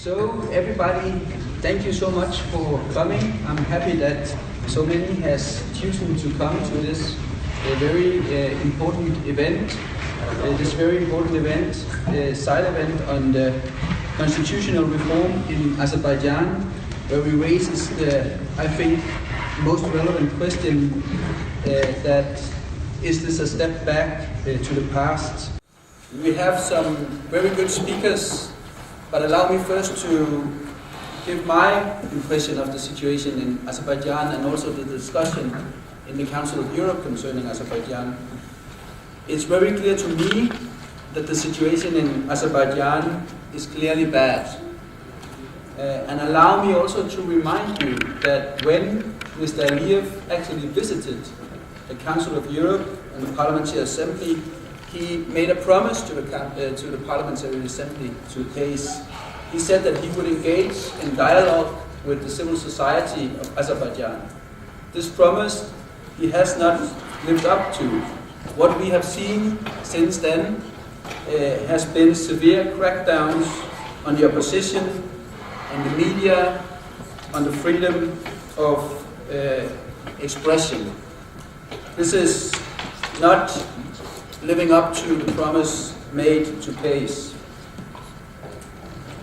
So everybody, thank you so much for coming. I'm happy that so many has chosen to come to this very important event. Side event on the constitutional reform in Azerbaijan, where we raise the, I think, most relevant question that is this a step back to the past? We have some very good speakers, but allow me first to give my impression of the situation in Azerbaijan and also the discussion in the Council of Europe concerning Azerbaijan. It's very clear to me that the situation in Azerbaijan is clearly bad. And allow me also to remind you that when Mr. Aliyev actually visited the Council of Europe and the Parliamentary Assembly, he made a promise to the Parliamentary Assembly, to PACE. He said that he would engage in dialogue with the civil society of Azerbaijan. This promise he has not lived up to. What we have seen since then has been severe crackdowns on the opposition, on the media, on the freedom of expression. This is not living up to the promise made to PACE.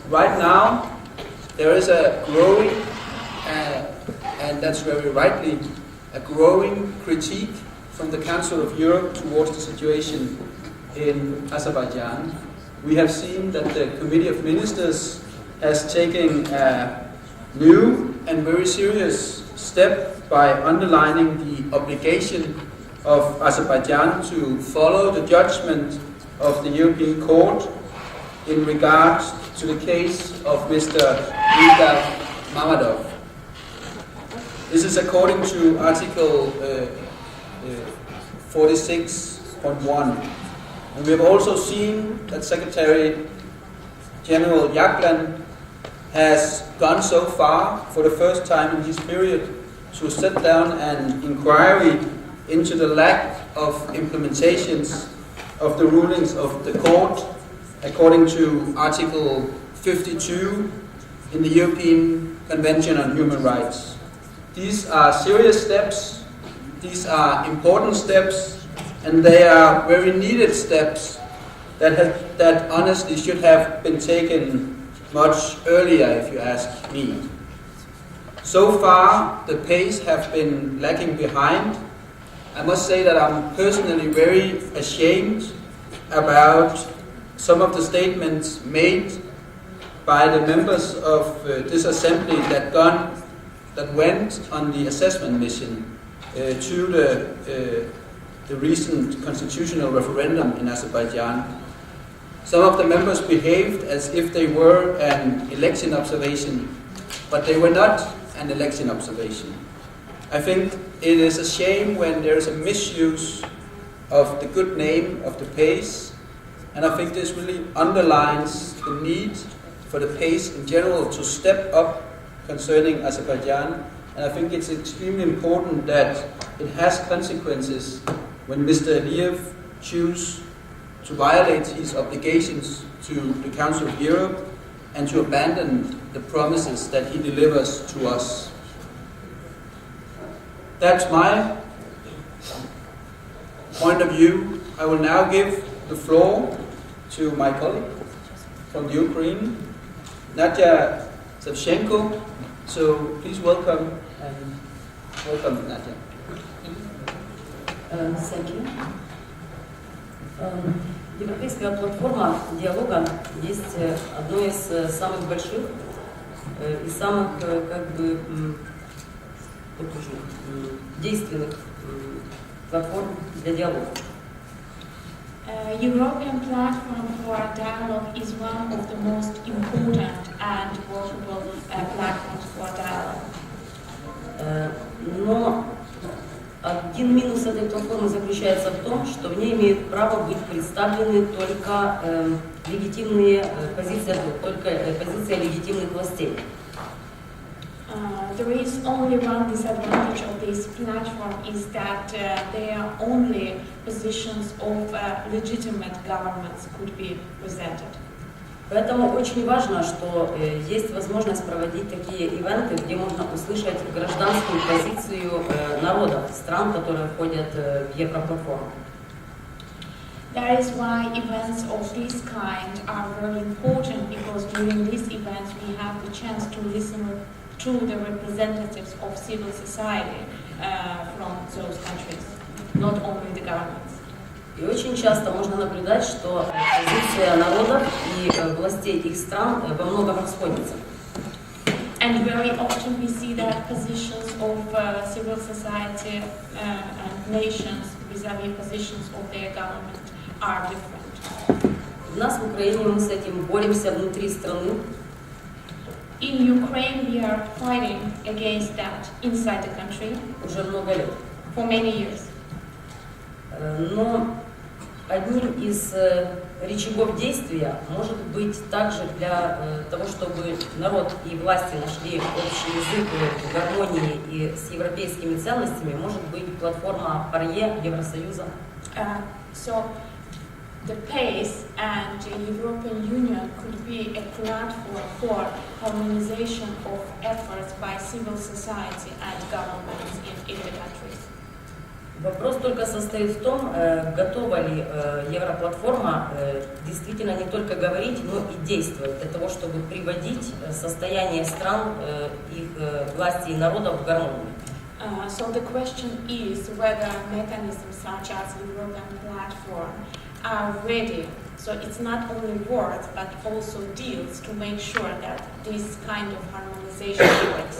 Right now, there is a growing, and that's very rightly, a growing critique from the Council of Europe towards the situation in Azerbaijan. We have seen that the Committee of Ministers has taken a new and very serious step by underlining the obligation of Azerbaijan to follow the judgment of the European Court in regards to the case of Mr. Mammadov. This is according to Article 46.1. And we have also seen that Secretary General Jagland has gone so far for the first time in his period to set down an inquiry into the lack of implementations of the rulings of the court according to Article 52 in the European Convention on Human Rights. These are serious steps, these are important steps, and they are very needed steps that honestly should have been taken much earlier, if you ask me. So far, the pace have been lagging behind. I must say that I'm personally very ashamed about some of the statements made by the members of this assembly that went on the assessment mission to the recent constitutional referendum in Azerbaijan. Some of the members behaved as if they were an election observation, but they were not an election observation. I think it is a shame when there is a misuse of the good name of the PACE, and I think this really underlines the need for the PACE in general to step up concerning Azerbaijan, and I think it's extremely important that it has consequences when Mr. Aliyev chooses to violate his obligations to the Council of Europe and to abandon the promises that he delivers to us. That's my point of view. I will now give the floor to my colleague from Ukraine, Nadiya SAVCHENKO. So please welcome Nadiya. Thank you. Европейская платформа диалога есть одной из самых больших и самых действенных платформ для диалога. European platform for dialogue is one of the most important and workable platforms for dialogue. Но один минус этой платформы заключается в том, что в ней имеют право быть представлены только легитимные позиции, только позиция легитимных властей. There is only one disadvantage of this platform is that there are only positions of legitimate governments could be presented. Поэтому очень важно, что есть возможность проводить такие ивенты, где можно услышать гражданскую позицию народов стран, которые входят в Европлатформу. That is why events of this kind are very important, because during these events we have the chance to listen to the representatives of civil society from those countries, not only the governments. И очень часто можно наблюдать, что позиция народов и властей их стран во многом расходятся. And very often we see that positions of civil society and nations vis-à-vis positions of their government are different. У нас в Украине мы с этим боремся внутри страны. In Ukraine we are fighting against that inside the country Уже много лет. for many years. Но одним из рычагов действия может быть также для того, чтобы народ и власти нашли общий язык в гармонии и с европейскими ценностями, может быть платформа Парье Евросоюза. So the PACE and the European Union could be a platform for harmonization of efforts by civil society and governments in the countries. Вопрос только состоит в том, готова ли Европлатформа действительно не только говорить, но и действовать для того, чтобы приводить состояние стран, их власти и народов в гармонию. So the question is whether mechanisms such as European platform are ready. So it's not only words, but also deals to make sure that this kind of harmonization works.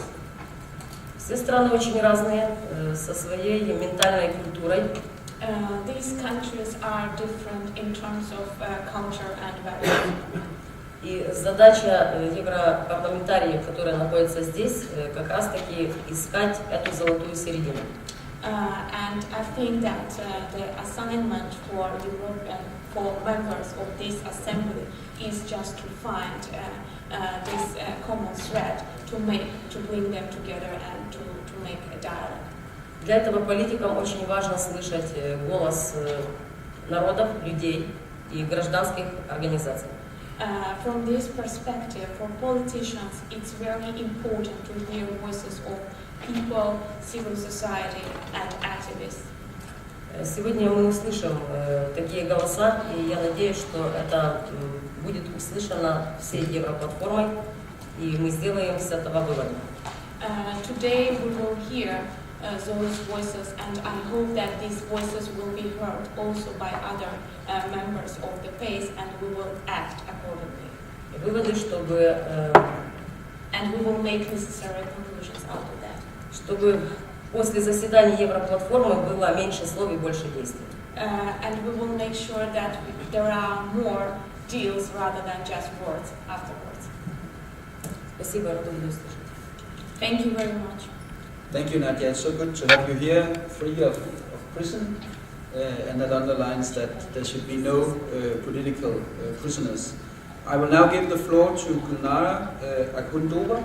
Все страны очень разные, со своей ментальной культурой. These countries are different in terms of culture and values. И задача европарламентариев, которые находятся здесь, как раз-таки искать эту золотую середину. And I think that the assignment for members of this assembly is just to find this common thread to bring them together and to make a dialogue. Для этого политикам очень важно слышать голос народов, людей и гражданских организаций. From this perspective, for politicians, it's very important to hear voices of people, civil society, and activists. Сегодня мы услышим такие голоса, и я надеюсь, что это будет услышано всей Европлатформой, и мы сделаем с этого выводы. Today we will hear those voices, and I hope that these voices will be heard also by other members of the PACE, and we will act accordingly. Выводы, чтобы and we will make necessary conclusions out of that. Чтобы после заседания Европлатформы было меньше слов и больше действий. And we will make sure that there are more deals rather than just words afterwards. Спасибо, я рада буду слушать. Thank you very much. Thank you, Nadiya. It's so good to have you here, free of prison, and that underlines that there should be no political prisoners. I will now give the floor to Gulnara AKHUNDOVA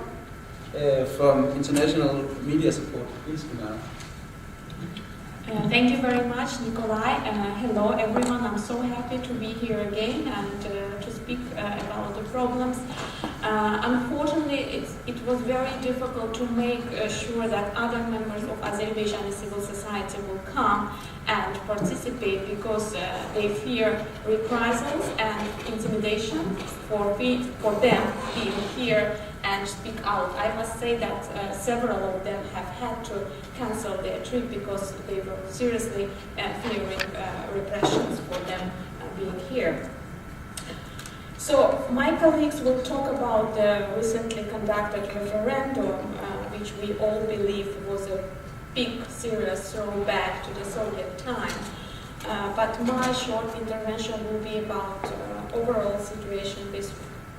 from International Media Support. Please, Gulnara. Thank you very much, Nikolaj. Hello, everyone. I'm so happy to be here again and to speak about the problems. Unfortunately, it was very difficult to make sure that other members of Azerbaijani civil society will come and participate because they fear reprisals and intimidation for them being here and speak out. I must say that several of them have had to cancel their trip because they were seriously fearing repressions for them being here. So my colleagues will talk about the recently conducted referendum, which we all believe was a big, serious throwback to the Soviet time. But my short intervention will be about overall situation with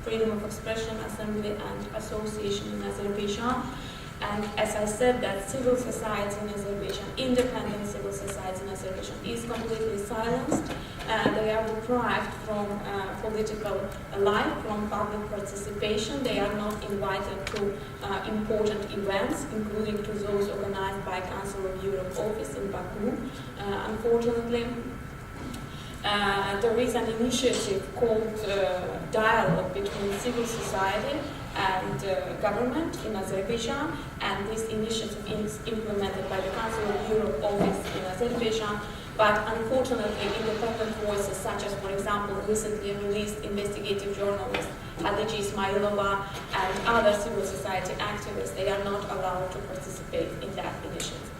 freedom of expression, assembly and association in Azerbaijan. And as I said, that civil society in Azerbaijan, independent civil society in Azerbaijan is completely silenced. They are deprived from political life, from public participation. They are not invited to important events, including to those organized by Council of Europe office in Baku, unfortunately. There is an initiative called Dialogue between Civil Society and government in Azerbaijan, and this initiative is implemented by the Council of Europe office in Azerbaijan. But unfortunately, independent voices, such as, for example, recently released investigative journalist Hatice Ismailova and other civil society activists, they are not allowed to participate in that initiative.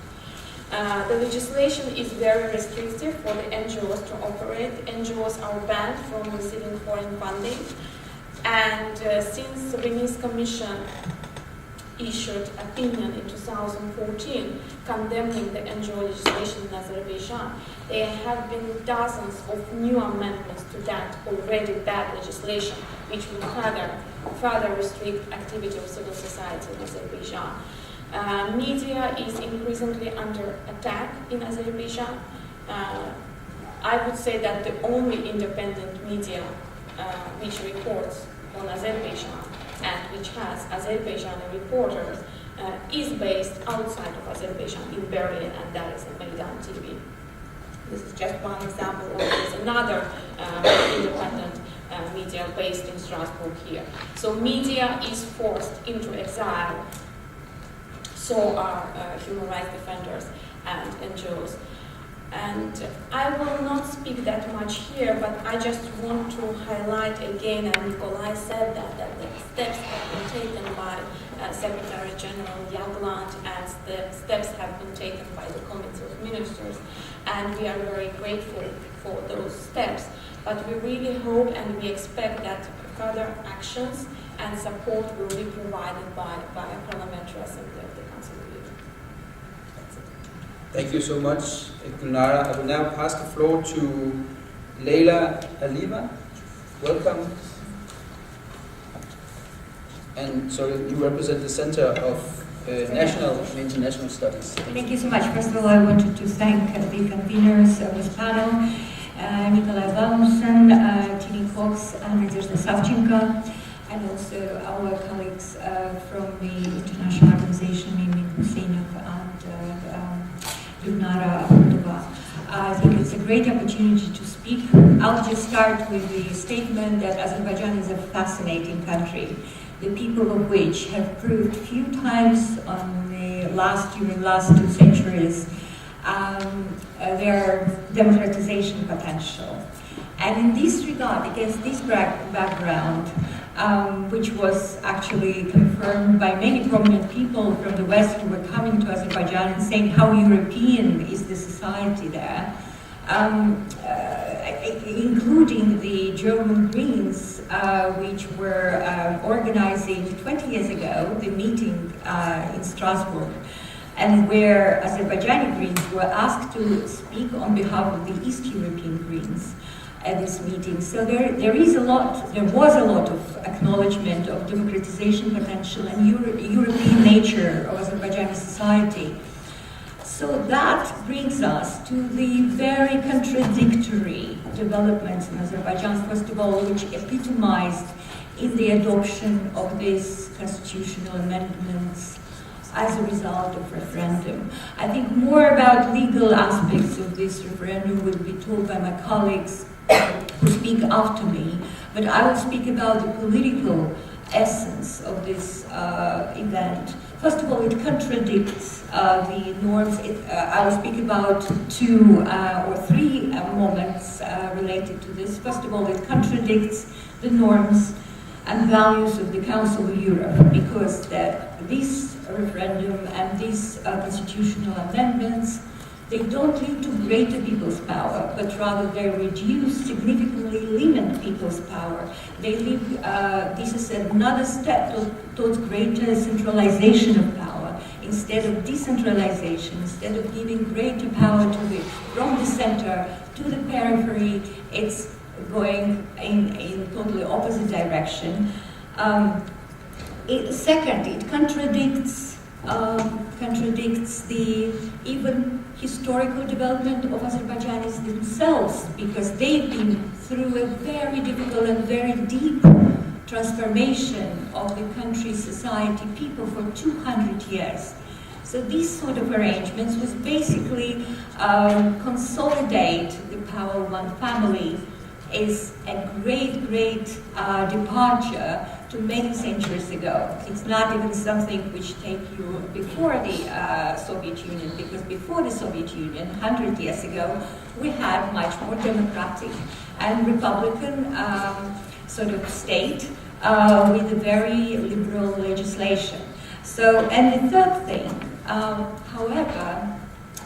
The legislation is very restrictive for the NGOs to operate. NGOs are banned from receiving foreign funding. And since the Venice Commission issued opinion in 2014 condemning the NGO legislation in Azerbaijan, there have been dozens of new amendments to that already bad legislation, which will further restrict activity of civil society in Azerbaijan. Media is increasingly under attack in Azerbaijan. I would say that the only independent media which reports on Azerbaijan and which has Azerbaijani reporters is based outside of Azerbaijan in Berlin, and that is the Maidan TV. This is just one example, or there's another independent media based in Strasbourg here. So media is forced into exile, so are human rights defenders and NGOs. And I will not speak that much here, but I just want to highlight again, and Nikolaj said that the steps have been taken by Secretary General Jagland, and the steps have been taken by the Committee of Ministers, and we are very grateful for those steps. But we really hope and we expect that further actions and support will be provided by a Parliamentary Assembly of the Council of Europe. Thank you so much, Gulnara. I will now pass the floor to Leyla ALIYEVA. Welcome. And so you represent the Center of National and International Studies. Thank you so much. First of all, I wanted to thank the conveners of this panel, Nikolaj, VILLUMSEN, Tini Cox, and SAVCHENKO, and also our colleagues from the international organization, Emin, HUSEYNOV, and Gulnara, AKHUNDOVA. I think it's a great opportunity to speak. I'll just start with the statement that Azerbaijan is a fascinating country, the people of which have proved few times during the last 2 centuries their democratization potential. And in this regard, against this background, which was actually confirmed by many prominent people from the West who were coming to Azerbaijan and saying how European is the society there, including the German Greens, which were organizing 20 years ago the meeting in Strasbourg, and where Azerbaijani Greens were asked to speak on behalf of the East European Greens at this meeting. So there was a lot of acknowledgement of democratization potential and European nature of Azerbaijani society. So that brings us to the very contradictory developments in Azerbaijan, first of all, which epitomized in the adoption of these constitutional amendments as a result of referendum. I think more about legal aspects of this referendum will be told by my colleagues who speak after me, but I will speak about the political essence of this event. First of all, it contradicts the norms. I will speak about 2 or 3 moments related to this. First of all, it contradicts the norms and values of the Council of Europe, because this referendum and these constitutional amendments, they don't lead to greater people's power, but rather they significantly limit people's power. This is another step towards greater centralization of power, instead of decentralization, instead of giving greater power from the center to the periphery. It's going in totally opposite direction. Second, it contradicts the even historical development of Azerbaijanis themselves, because they've been through a very difficult and very deep transformation of the country's society, people for 200 years. So these sort of arrangements was basically consolidate the Power One family is a great, great departure to many centuries ago. It's not even something which take you before the Soviet Union, because before the Soviet Union, 100 years ago, we had much more democratic and republican sort of state with a very liberal legislation. So, and the third thing, however,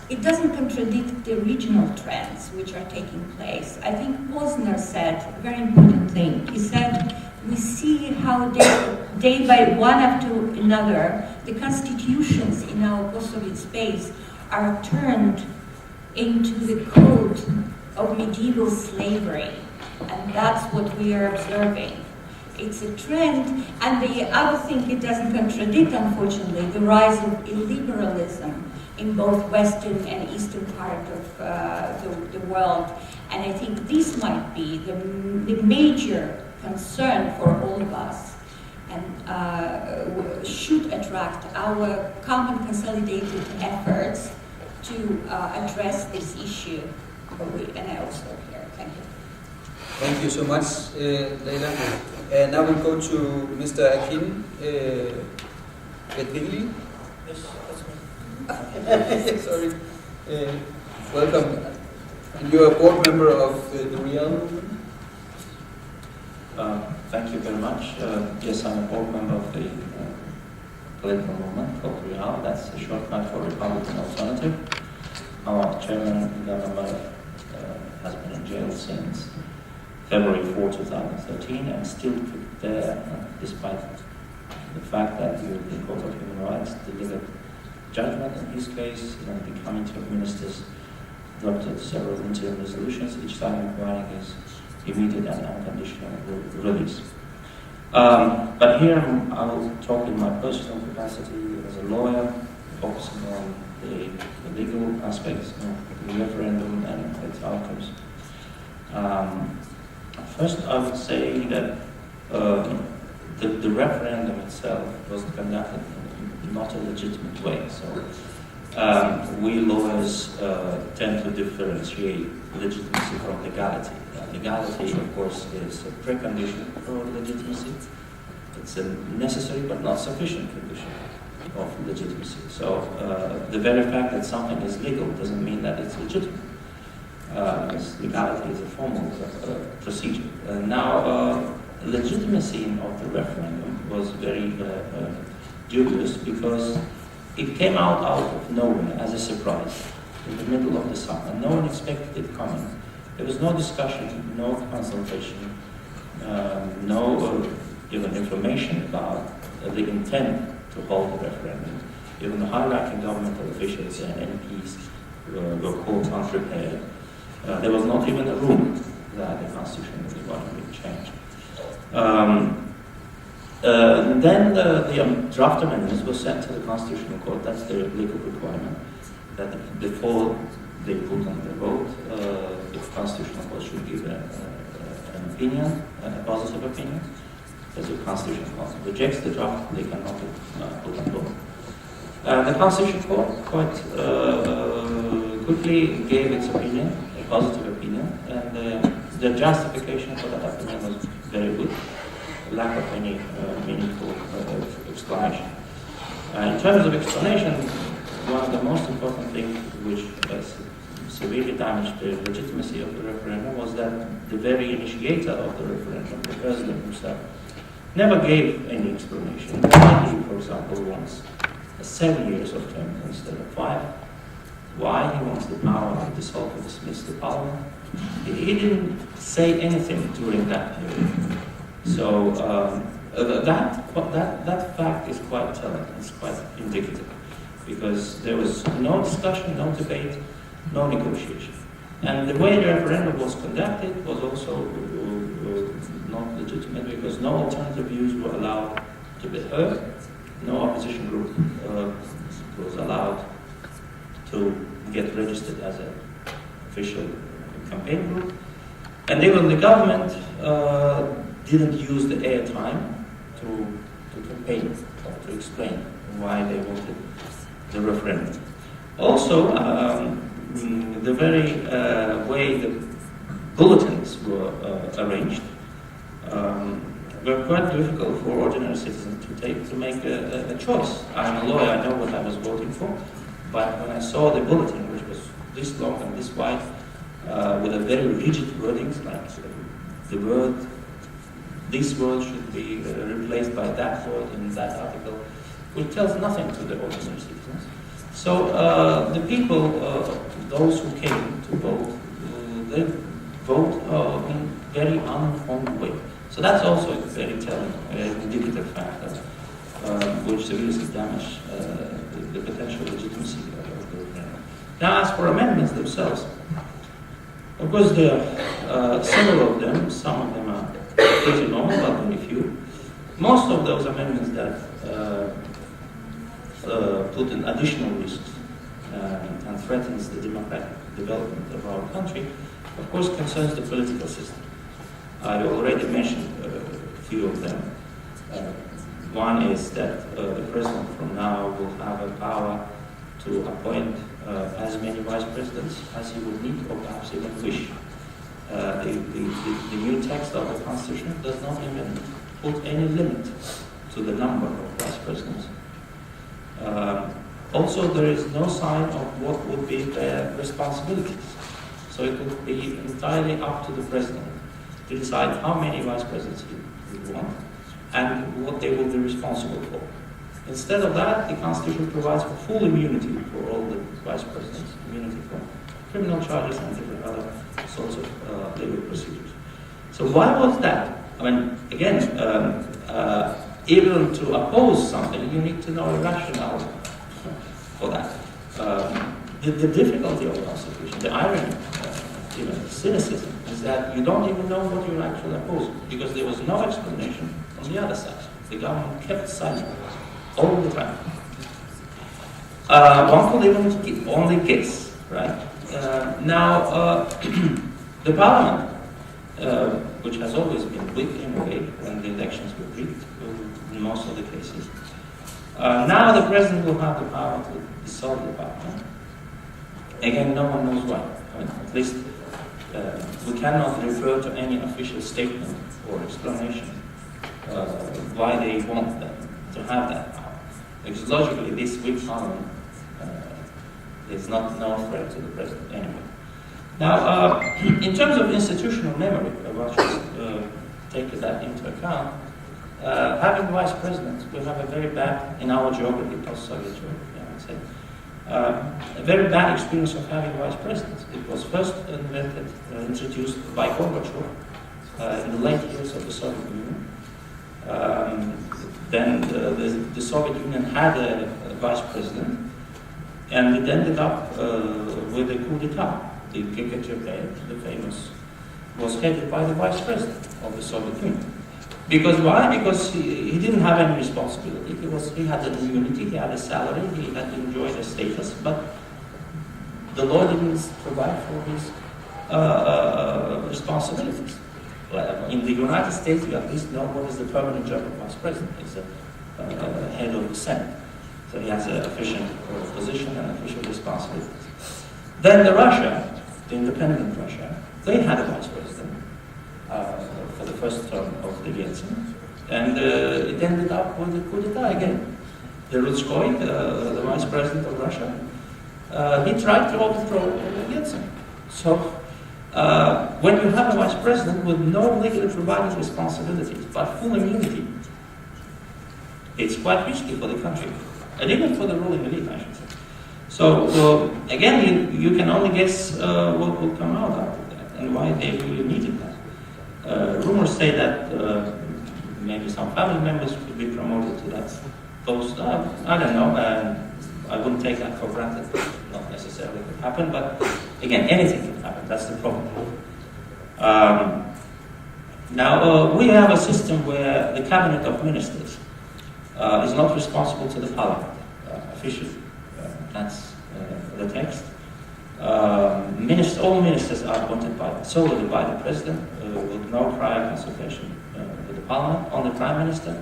it doesn't contradict the regional trends which are taking place. I think Posner said a very important thing. He said, we see how day by one after another, the constitutions in our post-Soviet space are turned into the code of medieval slavery. And that's what we are observing. It's a trend, and the other thing it doesn't contradict, unfortunately, the rise of illiberalism in both Western and Eastern part of the world. And I think this might be the major concern for all of us, and should attract our common consolidated efforts to address this issue. And I also here. Thank you. Thank you so much, Leyla. Now we'll go to Mr. Erkin. GADIRLI. Yes, that's me. Sorry. Welcome. And you're a board member of the Real movement? Thank you very much. Yes, I'm a board member of the political movement called Real. That's a shortcut for Republican Alternative. Our chairman, Gulnara, has been in jail since February 4, 2013, and still there, despite the fact that the European Court of Human Rights delivered judgment in his case, and the Committee of Ministers adopted several interim resolutions, each time requiring his immediate and unconditional release. But here I will talk in my personal capacity as a lawyer, focusing on the legal aspects of the referendum and its outcomes. First, I would say that the referendum itself was conducted in not a legitimate way. So we lawyers tend to differentiate legitimacy from legality. Legality, of course, is a precondition for legitimacy. It's a necessary but not sufficient condition of legitimacy. So the very fact that something is legal doesn't mean that it's legitimate. Because legality is a formal procedure. Now, legitimacy of the referendum was very dubious because it came out of nowhere as a surprise in the middle of the summer. No one expected it coming. There was no discussion, no consultation, no even information about the intent to hold the referendum. Even the high-ranking governmental officials and MPs were called unprepared. There was not even a rule that the constitution was going to be changed. Then the draft amendments were sent to the Constitutional Court. That's the legal requirement, that before they put on the vote, the Constitutional Court should give an opinion, a positive opinion. As the Constitutional Court rejects the draft, they cannot put on vote. The Constitutional Court quite quickly gave its opinion, a positive opinion, and the justification for that opinion was very good. Lack of any meaningful explanation. In terms of explanation, one of the most important things which has severely damaged the legitimacy of the referendum was that the very initiator of the referendum, the president himself, never gave any explanation. Why he, for example, wants 7 years of term instead of 5. Why he wants the power to dissolve or dismiss the parliament. He didn't say anything during that period. So that fact is quite telling. It's quite indicative because there was no discussion, no debate, no negotiation, and the way the referendum was conducted was also not legitimate because no alternative views were allowed to be heard. No opposition group was allowed to get registered as an official campaign group, and even the government didn't use the airtime to campaign or to explain why they wanted the referendum. Also, the very way the bulletins were arranged, were quite difficult for ordinary citizens to make a choice. I'm a lawyer, I know what I was voting for, but when I saw the bulletin, which was this long and this wide, with a very rigid wordings, like this word should be replaced by that word in that article, which tells nothing to the ordinary citizens. So the people, those who came to vote, they vote in very uninformed way. So that's also a very telling, indicative factor, which severely damage the potential legitimacy of the referendum. Now, as for amendments themselves, of course, there are several of them. Some of them are pretty normal, but very few. Most of those amendments that put in additional risks and threatens the democratic development of our country, of course, concerns the political system. I already mentioned a few of them. One is that the president from now will have a power to appoint as many vice presidents as he would need or perhaps even wish. The new text of the constitution does not even put any limit to the number of vice presidents. Also, there is no sign of what would be their responsibilities. So it would be entirely up to the president to decide how many vice presidents he would want and what they will be responsible for. Instead of that, the Constitution provides for full immunity for all the vice presidents, immunity from criminal charges and different other sorts of legal procedures. So why was that? I mean, again, even to oppose something, you need to know a rationale for that. The difficulty of the Constitution, the irony, even the cynicism, is that you don't even know what you're actually opposing, because there was no explanation on the other side. The government kept silent all the time. One could even only guess, right? Now, the parliament, which has always been weak in a way when the elections were rigged in most of the cases, now the president will have the power to dissolve the parliament. Again, no one knows why. I mean, at least we cannot refer to any official statement or explanation why they want them to have that power. Because logically, this weak parliament is not no threat to the president anyway. Now, in terms of institutional memory, one should take that into account. Having vice presidents, we have a very bad, in our geography, post-Soviet geography, I would say, a very bad experience of having vice presidents. It was first introduced by Gorbachev in the late years of the Soviet Union. Then the Soviet Union had a vice president, and it ended up with a coup d'etat. The GADIRLI, the famous, was headed by the vice president of the Soviet Union. Because why? Because he didn't have any responsibility. He had an immunity, he had a salary, he had enjoyed a status, but the law didn't provide for his responsibilities. In the United States, you at least know what is the permanent job of vice president. He's the head of the Senate. So he has an official position and official responsibilities. Then Russia, the independent Russia, they had a vice president for the first term of the Yeltsin, and it ended up with a coup d'etat again. The Rutskoy, the vice president of Russia, he tried to overthrow Yeltsin. So when you have a vice president with no legally provided responsibilities but full immunity, it's quite risky for the country, and even for the ruling elite, I should say. So again, you can only guess what will come out of that and why they really needed that. Rumors say that maybe some family members could be promoted to that post. I don't know. I wouldn't take that for granted. Not necessarily could happen, but again, anything can happen. That's the problem. Now, we have a system where the cabinet of ministers is not responsible to the parliament officially. That's the text. All ministers are appointed solely by the president with no prior consultation with the parliament. Only the prime minister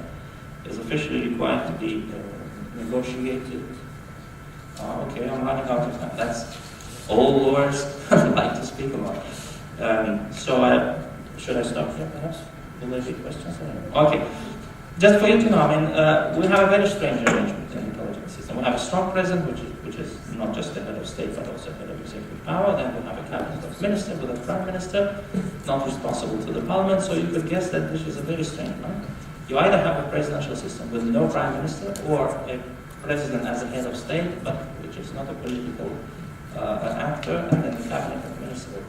is officially required to be negotiated. Okay, I'm running out of time. That's all lawyers like to speak about. Should I stop here, perhaps? Will there be questions? Okay. Just for you to know, we have a very strange arrangement in the political system. We have a strong president, which is not just the head of state, but also head of executive power. Then we have a cabinet of ministers with a prime minister, not responsible to the parliament. So you could guess that this is a very strange one. You either have a presidential system with no prime minister, or a president as a head of state, but which is not a political actor, and then the cabinet of ministers, or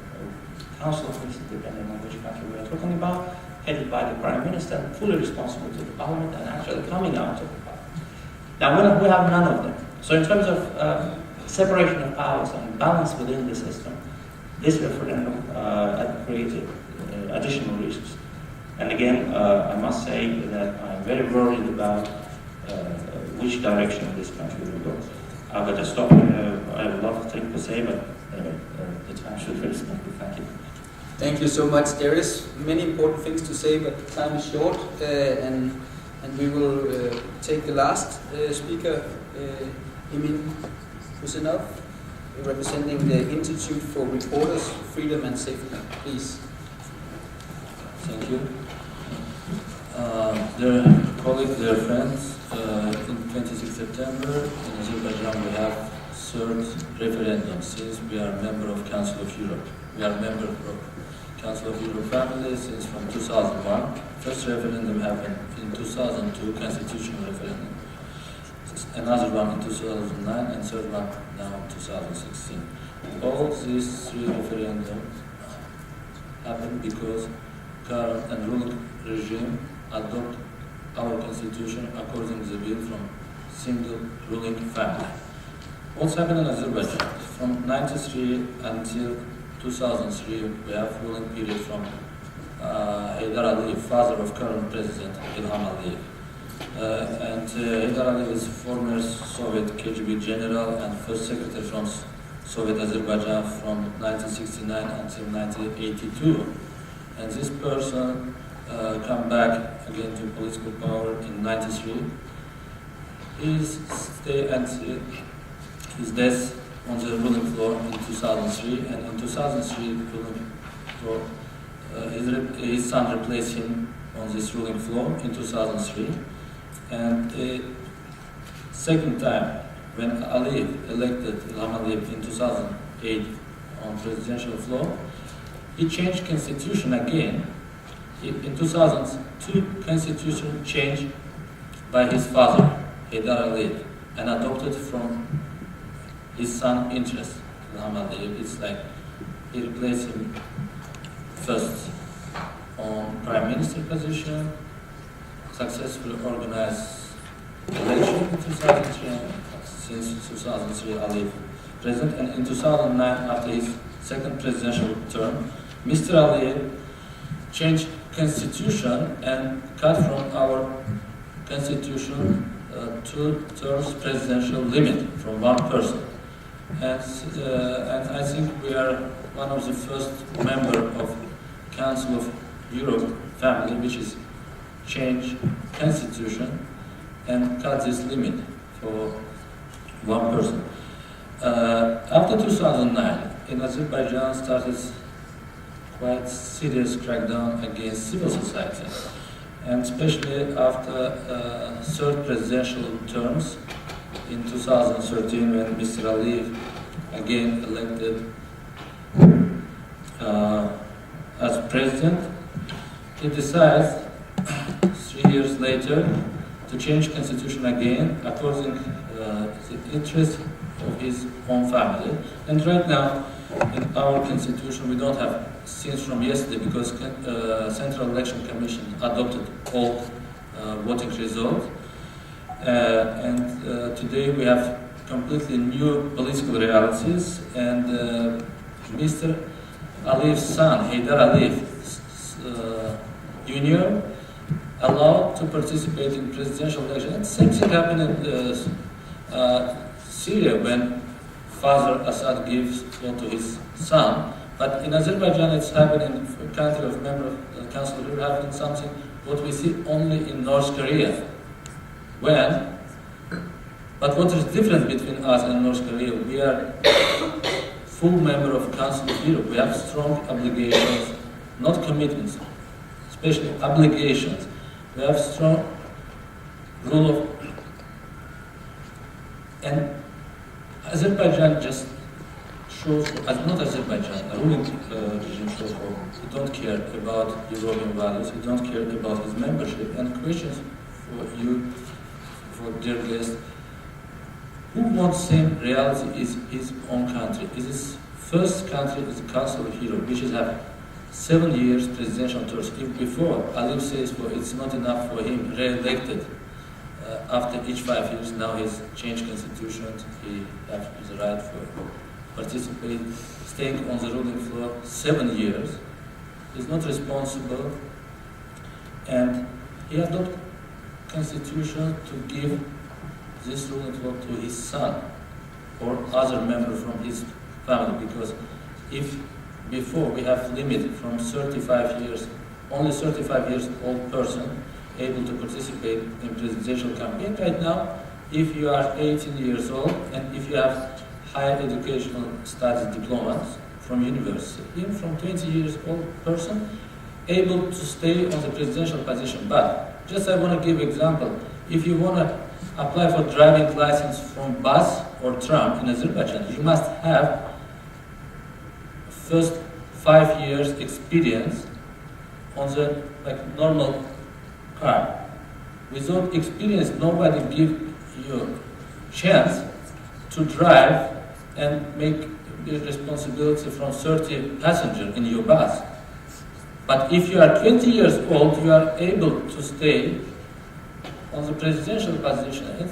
council of ministers, depending on which country we are talking about, headed by the Prime Minister, fully responsible to the Parliament and actually coming out of the Parliament. Now, we have none of them. So in terms of separation of powers and balance within the system, this referendum had created additional risks. And again, I must say that I'm very worried about which direction this country will go. I better stop here. I have a lot of things to say, but the time should rest. Thank you. Thank you so much. There is many important things to say, but time is short, and we will take the last speaker, Emin HUSEYNOV, representing the Institute for Reporters, Freedom and Safety. Please. Thank you. Dear colleagues, dear friends, in 26 September in Azerbaijan we have third referendum since we are a member of Council of Europe. We are a member of Council of Europe family since from 2001. First referendum happened in 2002, constitutional referendum. Another one in 2009 and third one now in 2016. All these three referendums happened because current and ruling regime adopt our constitution according to the will from single ruling family. What's happened in Azerbaijan? From 1993 until 2003, we have ruling period from Heydar Aliyev, father of current president Ilham Aliyev. Heydar Aliyev is former Soviet KGB general and first secretary from Soviet Azerbaijan from 1969 until 1982. And this person come back again to political power in 93. His stay until his death on the ruling floor in 2003, and in 2003 ruling floor, his son replaced him on this ruling floor in 2003. And second time, when Aliyev elected Ilham Aliyev in 2008 on presidential floor, he changed constitution again. In 2002, constitution changed by his father, Heydar Aliyev, and adopted from his son interest, Ilham Aliyev. It's like he replaced him first on prime minister position, successfully organized election in 2003, and since 2003 Aliyev president, and in 2009 after his second presidential term, Mr. Aliyev changed constitution and cut from our constitution 2 terms presidential limit from one person. And I think we are one of the first member of Council of Europe family which is change constitution and cut this limit for one person. After 2009, in Azerbaijan started quite serious crackdown against civil society, and especially after third presidential terms in 2013 when Mr. Aliyev again elected as president, he decides 3 years later to change constitution again according to the interest of his own family. And right now in our constitution we don't have, since from yesterday, because Central Election Commission adopted all voting results, and today we have completely new political realities, and Mr. Aliyev's son, Heydar Aliyev Jr., allowed to participate in presidential election. And same thing happened in Syria when Father Assad gives vote to his son. But in Azerbaijan, it's happening in a country of member of the Council of Europe, happening something what we see only in North Korea. But what is different between us and North Korea? We are full member of Council of Europe. We have strong obligations, not commitments, especially obligations. We have strong rule of, and Azerbaijan just shows, not Azerbaijan, the ruling regime shows he don't care about European values, he don't care about his membership. And questions for you, for dear guests, who wants same reality is his own country? Is his first country is the Council of Europe, which is have 7 years presidential terms. If before Aliyev says it's not enough for him re-elected after each 5 years, now he's changed constitution, he has the right for participate, staying on the ruling floor 7 years. He's not responsible, and he adopted constitution to give this ruling floor to his son or other member from his family, because if before we have limit from 35 years, only 35 years old person able to participate in presidential campaign. Right now, if you are 18 years old and if you have higher educational studies diplomas from university, even from 20 years old person able to stay on the presidential position. But just I want to give example. If you want to apply for driving license from bus or tram in Azerbaijan, you must have first 5 years experience on the normal car. Without experience, nobody give you chance to drive and make the responsibility from 30 passengers in your bus. But if you are 20 years old, you are able to stay on the presidential position. And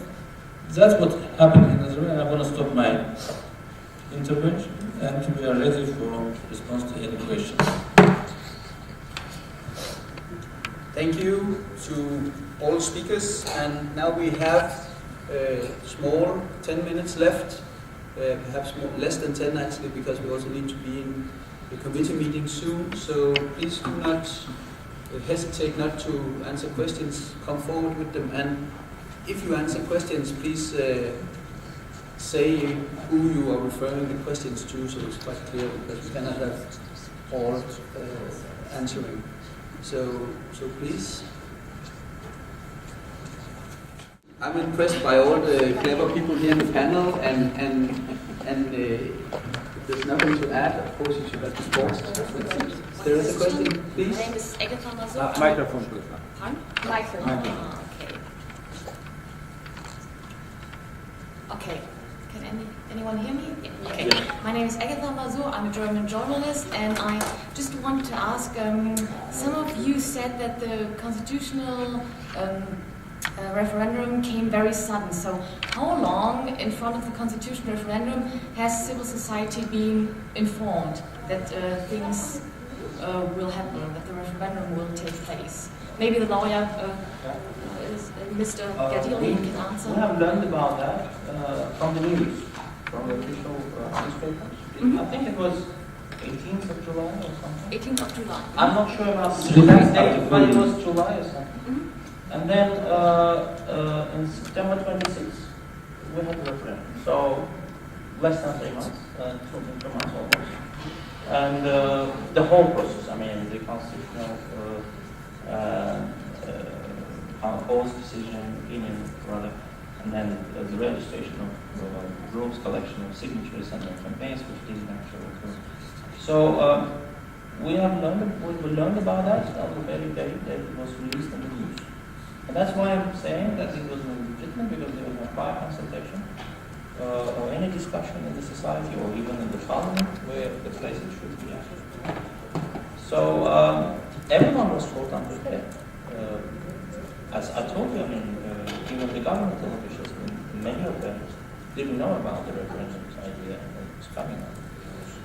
that's what happened in Israel. I want to stop my intervention, and we are ready for response to any questions. Thank you to all speakers, and now we have small 10 minutes left, perhaps less than 10 actually, because we also need to be in the committee meeting soon. So please do not hesitate not to answer questions. Come forward with them, and if you answer questions, please say who you are referring the questions to, so it's quite clear, because we cannot have all answering. So please. I'm impressed by all the clever people here in the panel, and there's nothing to add. Of course, you should have the sports. There is a question, please. My name is Erkin. Microphone, please. Pardon? Microphone. Okay. Can anyone hear me? Okay. Yeah. My name is Erkin. I'm a German journalist, and I just want to ask, some of you said that the constitutional referendum came very sudden. So how long in front of the constitutional referendum has civil society been informed that things will happen, that the referendum will take place? Maybe the lawyer, Mr. GADIRLI, can answer. We have learned about that from the news, from the official newspapers. I think it was 18th of July or something. 18th of July. I'm not sure about the exact date, but it was July or something. And then in September 26th, we had the referendum. So less than 3 months, 2 months almost. And the whole process, I mean, the constitutional Post decision, opinion rather, and then the registration of groups, collection of signatures, and then campaigns, which didn't actually occur. So we learned about that on the very day that it was released in the news. And that's why I'm saying that it was legitimate, because there was no prior consultation or any discussion in the society or even in the parliament where the place it should be at. So everyone was caught unprepared. As I told you, I mean, even the governmental officials, many of them didn't know about the referendum idea and it was coming up.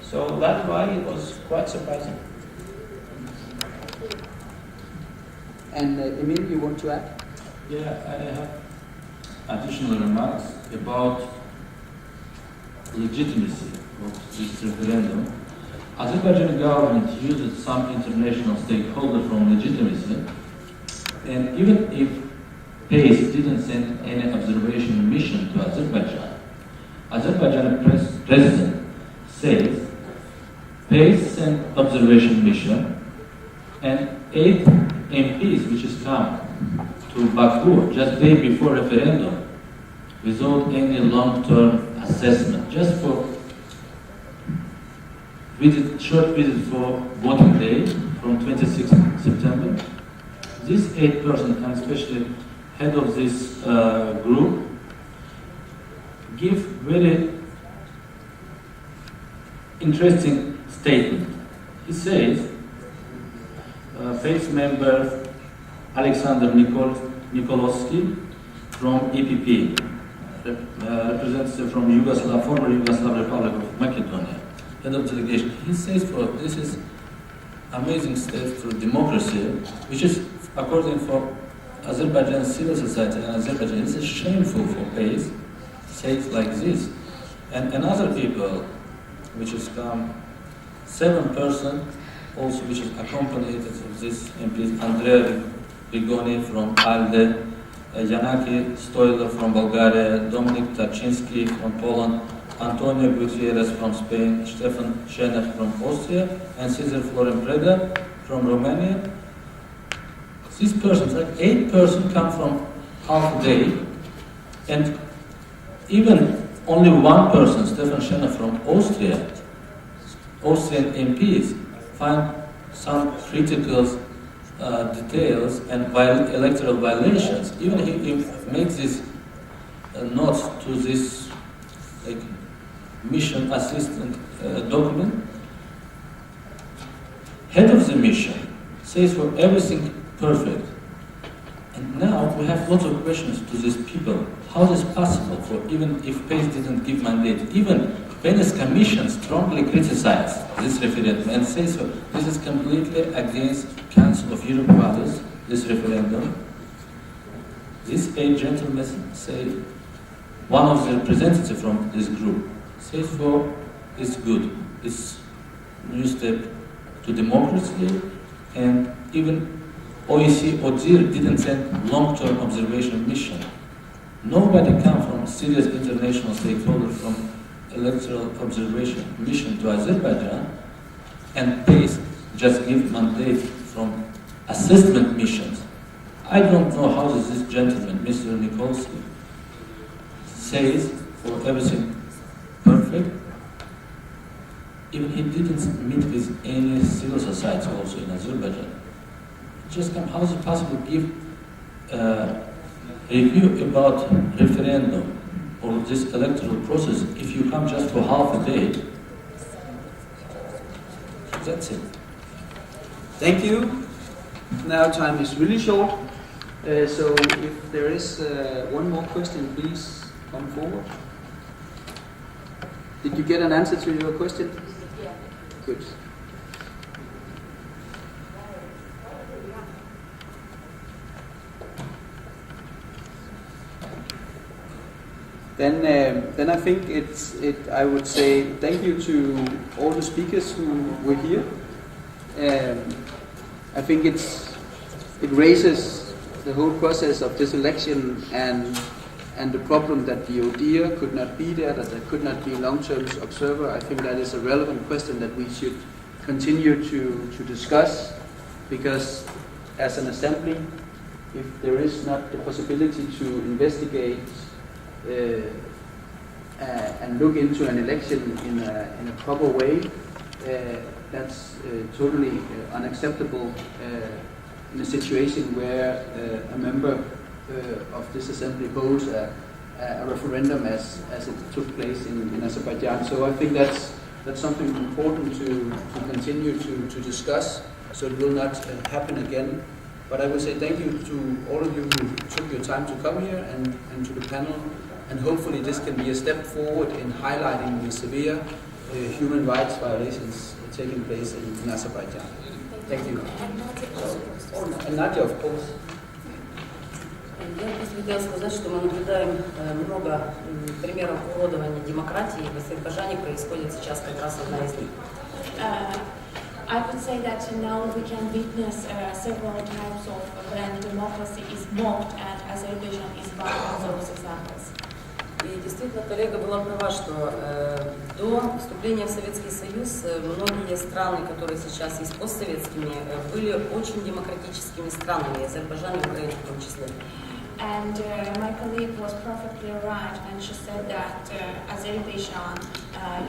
So that's why it was quite surprising. And Emin, you want to add? Yeah, I have additional remarks about legitimacy of this referendum. Azerbaijan government uses some international stakeholders from legitimacy, and even if PACE didn't send any observation mission to Azerbaijan, Azerbaijan president says, PACE sent observation mission, and 8 MPs which has come to Baku just day before referendum without any long-term assessment, just for short visit for voting day from 26th September. These 8 persons, and especially head of this group, give very interesting statement. He says, PACE member Alexander Nikolaj from EPP, representative from former Yugoslav Republic of Macedonia, head of delegation. He says, this is amazing step for democracy, which is, according for Azerbaijan civil society and Azerbaijan, this is shameful for PACE, says like this. And another people, which has come, 7 persons, also which is accompanied of this MPs, Andrea Rigoni from ALDE, Yanaki Stoiler from Bulgaria, Dominik Taczynski from Poland, Antonio Gutierrez from Spain, Stefan Schener from Austria, and Cesar Florin Preda from Romania. These persons, like 8 persons, come from half a day, and even only 1 person, Stefan Schener from Austria, Austrian MPs, find some critical details and electoral violations. Even he makes this note to this mission assistant document. Head of the mission says for everything perfect. And now we have lots of questions to these people. How is it possible for, even if PACE didn't give mandate, even Venice Commission strongly criticized this referendum and says so, this is completely against Council of Europe values, this referendum. These 8 gentlemen say, one of the representatives from this group says for, it's good, it's new step to democracy, and even OEC ODIHR didn't send long-term observation mission. Nobody comes from serious international stakeholder from electoral observation mission to Azerbaijan, and PACE just give mandate from assessment missions. I don't know how does this gentleman, Mr. Nikolsky, says for everything perfect. Even he didn't meet with any civil society also in Azerbaijan. Just come, how is it possible to give review about referendum or this electoral process if you come just for half a day? That's it. Thank you. Now time is really short, so if there is one more question, please come forward. Did you get an answer to your question? Yeah. Good. Then I think I would say thank you to all the speakers who were here. I think it raises the whole process of this election and the problem that the ODIHR could not be there, that there could not be long-term observer. I think that is a relevant question that we should continue to discuss, because as an assembly, if there is not the possibility to investigate and look into an election in a proper way, that's totally unacceptable in a situation where a member of this assembly holds a referendum as it took place in Azerbaijan. So I think that's something important to continue to discuss, so it will not happen again. But I will say thank you to all of you who took your time to come here and to the panel. And hopefully this can be a step forward in highlighting the severe human rights violations taking place in Azerbaijan. Thank you. And Nadiya, of course. Я просто хотела сказать, что мы наблюдаем много примеров уродования демократии. В Азербайджане происходит сейчас как раз одна из них. I would say that now we can witness several types of when democracy is mocked, and Azerbaijan is one of those examples. И действительно, коллега была права, что до вступления в Советский Союз многие страны, которые сейчас есть постсоветскими, были очень демократическими странами, Азербайджан и Украина в том числе. And my colleague was perfectly right, and she said that Azerbaijan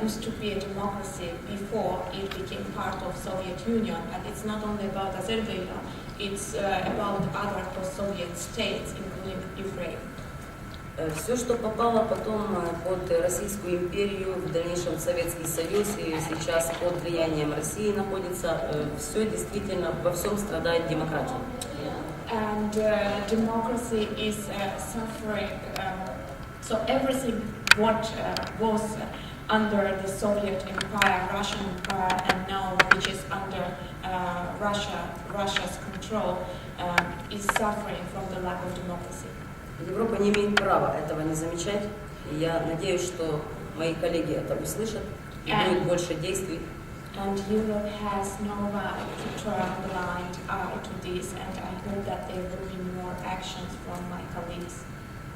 used to be a democracy before it became part of Soviet Union. And it's not only about Azerbaijan, it's about other post-Soviet states, including Ukraine. Все, что попало потом под Российскую империю, в дальнейшем Советский Союз и сейчас под влиянием России находится, все действительно, во всем страдает демократия. And democracy is suffering. So everything what was under the Soviet Empire, Russian Empire, and now which is under Russia's control, is suffering from the lack of democracy. Европа не имеет права этого не замечать. И я надеюсь, что мои коллеги это услышат и будет больше действий. And Europe has no right to turn a blind eye to this, and I hope that there will be more actions from my colleagues.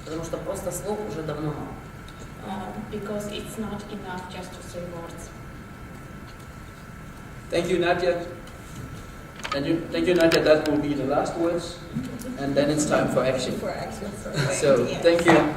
Потому что просто слов уже давно мало. Because it's not enough just to say words. Thank you, Nadiya. Thank you, Nadiya. That will be the last words, and then it's time for action. So, thank you.